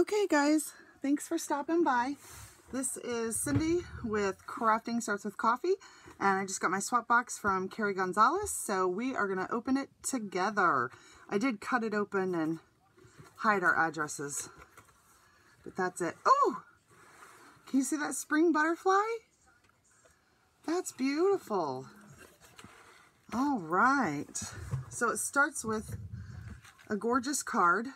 Okay guys, thanks for stopping by. This is Cindy with Crafting Starts with Coffee, and I just got my swap box from Cary Gonzalez, so we are going to open it together. I did cut it open and hide our addresses, but that's it. Oh, can you see that spring butterfly? That's beautiful. All right, so it starts with a gorgeous card.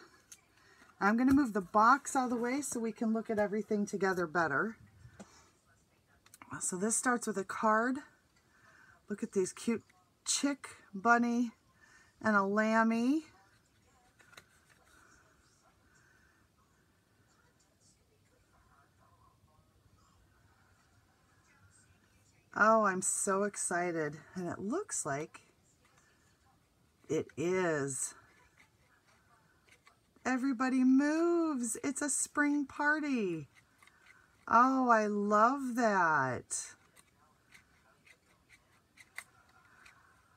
I'm going to move the box out of the way so we can look at everything together better. So this starts with a card. Look at these cute chick, bunny, and a lammy. Oh, I'm so excited. And it looks like it is. Everybody moves. It's a spring party. Oh, I love that.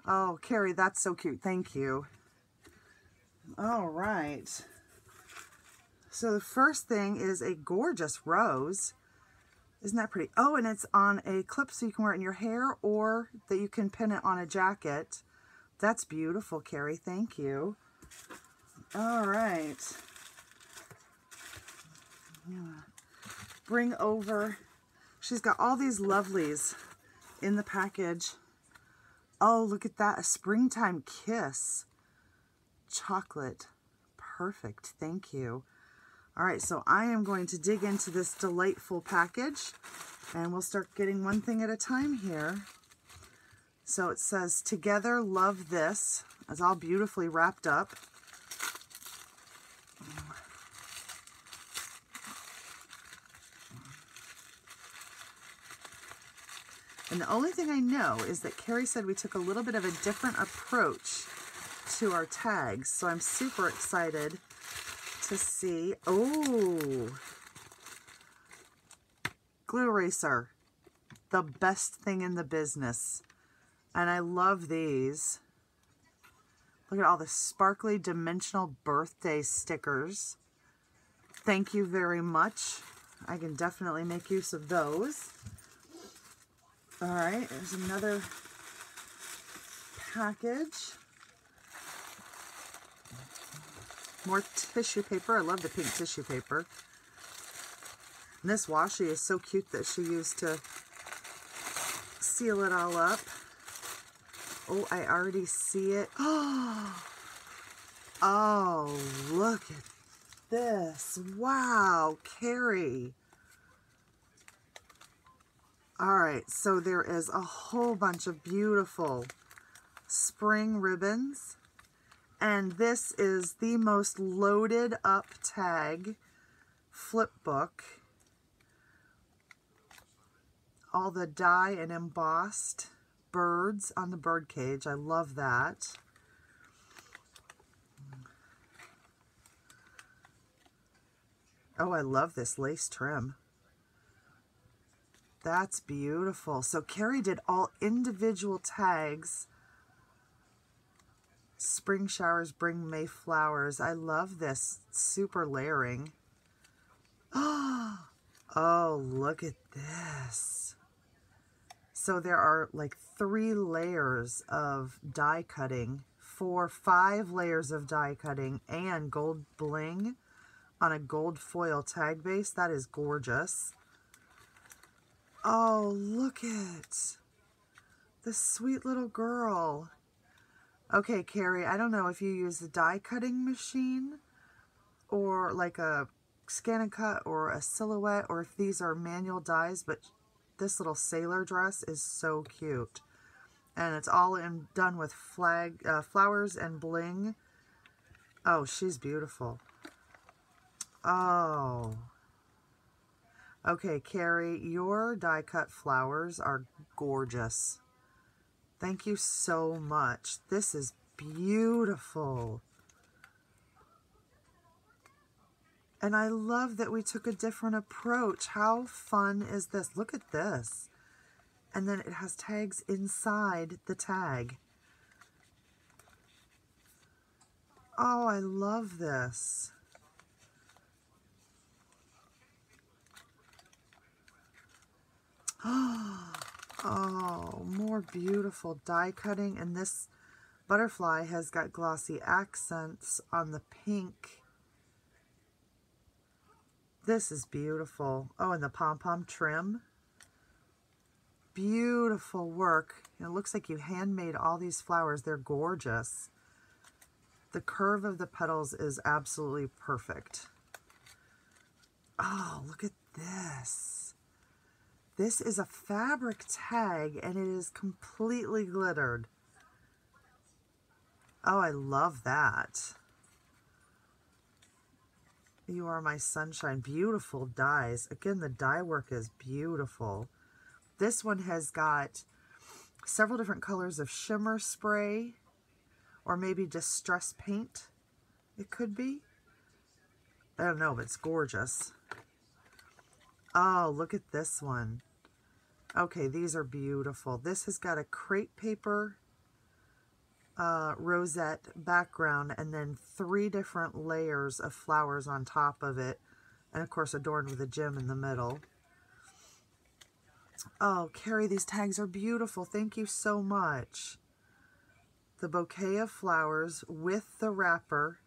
Oh, Cary, that's so cute. Thank you. All right. So the first thing is a gorgeous rose. Isn't that pretty? Oh, and it's on a clip so you can wear it in your hair or that you can pin it on a jacket. That's beautiful, Cary. Thank you. All right. Bring over. She's got all these lovelies in the package. Oh, look at that. A springtime kiss. Chocolate. Perfect. Thank you. All right, so I am going to dig into this delightful package, and we'll start getting one thing at a time here. So it says, "Together, love this." It's all beautifully wrapped up. And the only thing I know is that Cary said we took a little bit of a different approach to our tags. So I'm super excited to see. Oh, glue eraser, the best thing in the business. And I love these. Look at all the sparkly dimensional birthday stickers. Thank you very much. I can definitely make use of those. All right, there's another package. More tissue paper. I love the pink tissue paper. And this washi is so cute that she used to seal it all up. Oh, I already see it. Oh, look at this. Wow, Cary. All right, so there is a whole bunch of beautiful spring ribbons. And this is the most loaded up tag flip book. All the die and embossed birds on the bird cage. I love that. Oh, I love this lace trim. That's beautiful. So Cary did all individual tags. Spring showers bring May flowers. I love this. Super layering. Oh, look at this. So there are like 3 layers of die cutting, 5 layers of die cutting, and gold bling on a gold foil tag base. That is gorgeous. Oh, look at the sweet little girl. Okay, Cary, I don't know if you use the die cutting machine or like a scan and cut or a silhouette, or if these are manual dies, but this little sailor dress is so cute. And it's all done with flowers and bling. Oh, she's beautiful. Oh. Okay, Cary, your die cut flowers are gorgeous. Thank you so much. This is beautiful. And I love that we took a different approach. How fun is this? Look at this. And then it has tags inside the tag. Oh, I love this. more beautiful die cutting, and this butterfly has got glossy accents on the pink. This is beautiful. Oh, and the pom-pom trim. Beautiful work. It looks like you handmade all these flowers. They're gorgeous. The curve of the petals is absolutely perfect. Oh, look at this. This is a fabric tag, and it is completely glittered. Oh, I love that. You are my sunshine. Beautiful dies. Again, the die work is beautiful. This one has got several different colors of shimmer spray, or maybe distress paint. It could be. I don't know, but it's gorgeous. Oh, look at this one. Okay, these are beautiful. This has got a crepe paper rosette background, and then 3 different layers of flowers on top of it, and of course adorned with a gem in the middle. Oh, Cary, these tags are beautiful. Thank you so much. The bouquet of flowers with the wrapper.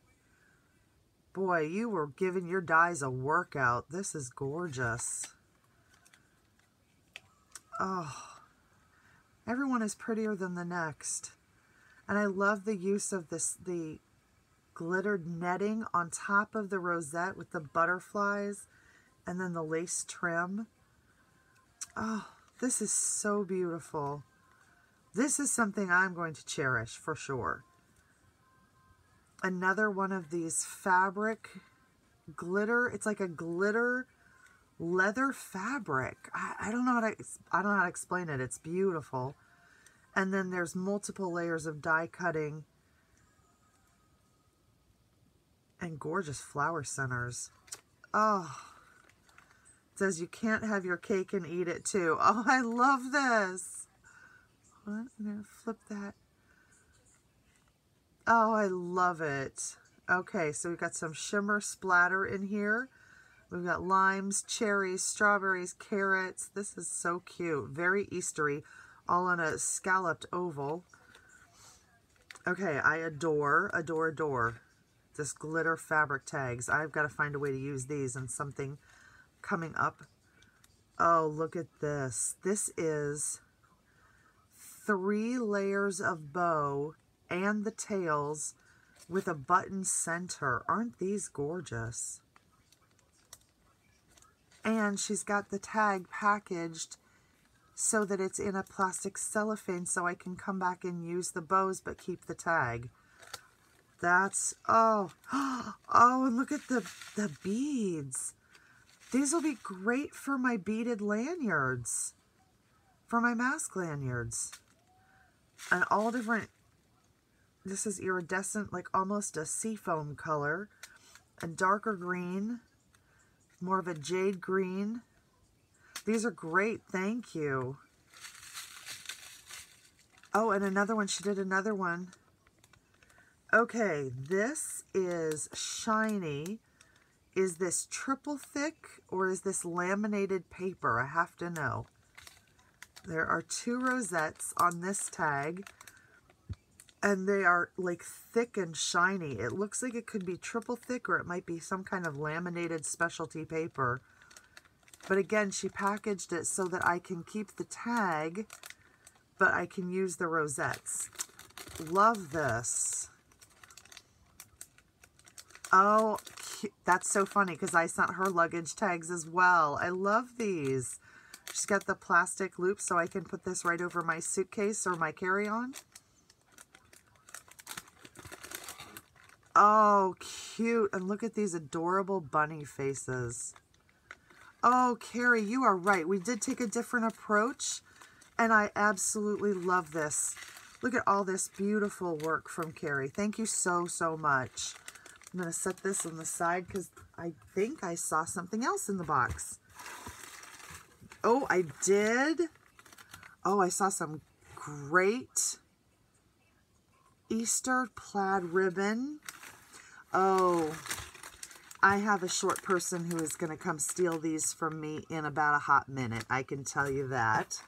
Boy, you were giving your dies a workout. This is gorgeous. Oh, everyone is prettier than the next. And I love the use of the glittered netting on top of the rosette with the butterflies and then the lace trim. Oh, this is so beautiful. This is something I'm going to cherish for sure. Another one of these fabric glitter. It's like a glitter leather fabric. I don't know how to explain it. It's beautiful. And then there's multiple layers of die cutting and gorgeous flower centers. Oh, it says you can't have your cake and eat it too. Oh, I love this. What? I'm going to flip that. Oh, I love it. Okay, so we've got some shimmer splatter in here. We've got limes, cherries, strawberries, carrots. This is so cute. Very Eastery, all on a scalloped oval. Okay, I adore this glitter fabric tags. I've got to find a way to use these in something coming up. Oh, look at this. This is 3 layers of bow and the tails with a button center. Aren't these gorgeous? And she's got the tag packaged so that it's in a plastic cellophane so I can come back and use the bows but keep the tag. That's, oh, and look at the beads. These will be great for my beaded lanyards, for my mask lanyards. And all different, this is iridescent, like almost a seafoam color, a darker green, more of a jade green. These are great, thank you. Oh, and another one, she did another one. Okay, this is shiny. Is this triple thick or is this laminated paper? I have to know. There are 2 rosettes on this tag, and they are like thick and shiny. It looks like it could be triple thick, or it might be some kind of laminated specialty paper. But again, she packaged it so that I can keep the tag, but I can use the rosettes. Love this. Oh, cute. That's so funny because I sent her luggage tags as well. I love these. She's got the plastic loop so I can put this right over my suitcase or my carry-on. Oh, cute. And look at these adorable bunny faces. Oh, Cary, you are right. We did take a different approach, and I absolutely love this. Look at all this beautiful work from Cary. Thank you so, so much. I'm going to set this on the side because I think I saw something else in the box. Oh, I did. Oh, I saw some great Easter plaid ribbon. Oh, I have a short person who is going to come steal these from me in about a hot minute. I can tell you that.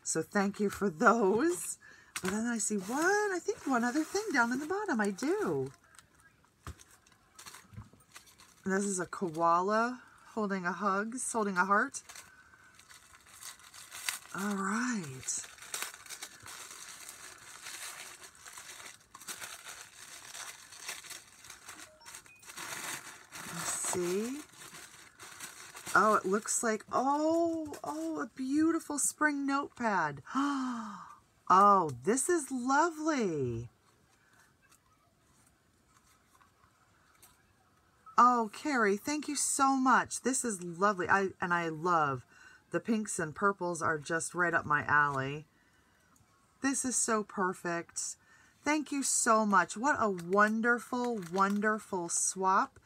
So thank you for those. But then I see I think one other thing down in the bottom. I do. And this is a koala holding a holding a heart. All right. Let's see. Oh, it looks like, oh, a beautiful spring notepad. Oh, this is lovely. Oh, Cary, thank you so much. This is lovely. I love the pinks and purples are just right up my alley. This is so perfect. Thank you so much. What a wonderful, wonderful swap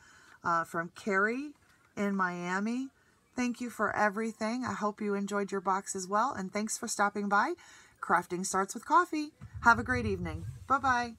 from Cary in Miami. Thank you for everything. I hope you enjoyed your box as well. And thanks for stopping by. Crafting starts with coffee. Have a great evening. Bye-bye.